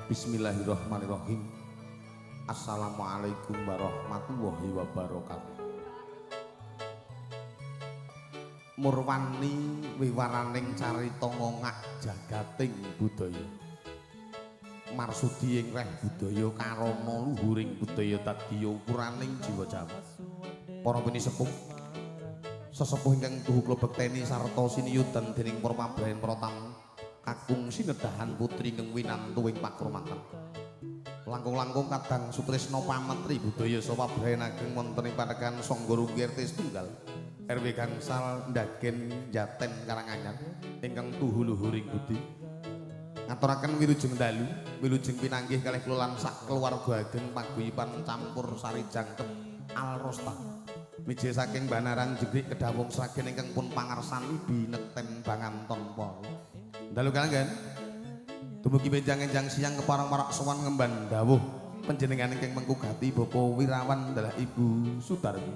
Bismillahirrahmanirrahim. Assalamualaikum warahmatullahi wabarakatuh. Murwani wiwaraning carita ngongak jagating budaya. Marsudi ing reh budaya karana luhuring budaya dadi ukuraning jiwa Jawa. Para pinisepuh sesepuh ingkang tuhu kula bekteni sarta siniyudan dening para mabrayan para tamu kakung sinedahan putri ingkang winantu ing pakromatan. Langkung-langkung kadang sutresna pametri budaya saha pabrayan ageng wonten ing panekan Sangga Runggi RT setunggal RW gangsal Ndagen Jaten Karanganyar ingkang tuhu luhuring budi. Ngaturaken wilujeng dalu, wilujeng pinanggih kalih kula lan sak keluarga ageng paguyuban campur sari jangkep Alrosta. Miji saking banaran jegrik kedawung sragen ingkang pun pangarsani binekten banganton pol. Dalu kalenggan dumugi benjang-enjang siang keparang-parak sowan ngemban dawuh panjenengan ingkang mengkugati Bapa Wirawan adalah Ibu Sudarmi.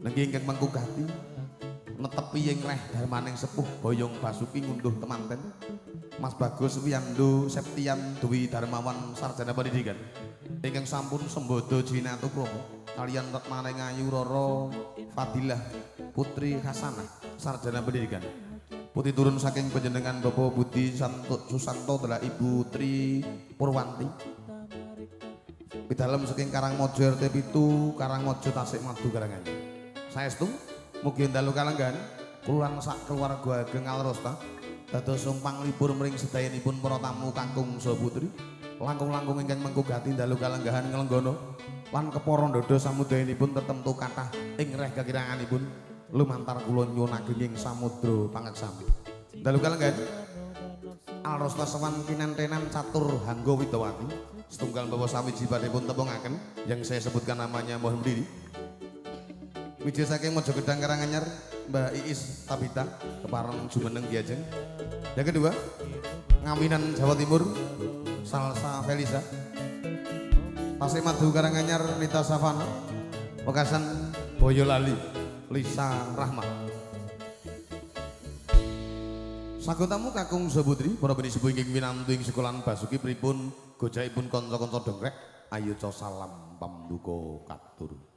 Nggih ingkang mengkugati netepi ing reh darmaning sepuh Boyong Basuki ngunduh temanten Mas Bagus Wiyando Septian Dwi Darmawan sarjana pendidikan ingkang sampun sembodo jinatu kromo kalian Retmaning Ayu Roro Fadilah Putri Hasanah sarjana pendidikan. Putri turun saking panjenengan Bapak Budi Susanto adalah Ibu Tri Purwanti. Pidalem saking Karangmojo RT 7 Karangmojo Tasik Madu Karanganyar. Saestu mugi dalu kalenggan kula sak keluarga ageng Alrosta dados sumpang libur mring sedayanipun para tamu kakung saha putri. Langkung-langkung ingkang mengkugati dalu kalenggahan nglenggono lan kepara ndada samudayanipun tetemtu kathah ing reh kekiranganipun lumantar kula nyuwun ageng ing samudra pangeksami. Dalu kalenggan Alrosta sowan kinantenan catur Hangga Widawati setunggal bawa sawiji badhepun tepungaken yang saya sebutkan namanya mohon berdiri. Wiji saking Mojo Gedang Karanganyar Mbak Iis Tabita kepareng jumeneng diajeng. Yang kedua Ngaminan Jawa Timur Salsa Felisa Tasik Madu Karanganyar Nita Savana Wekasan Boyolali Lisa Rahma. Sagotamu kakung Sobutri para penisepuh ingkang winantu ing sekolahan Basuki pripun gojaipun kanca-kanca dongkrek ayo salam pamduka katur.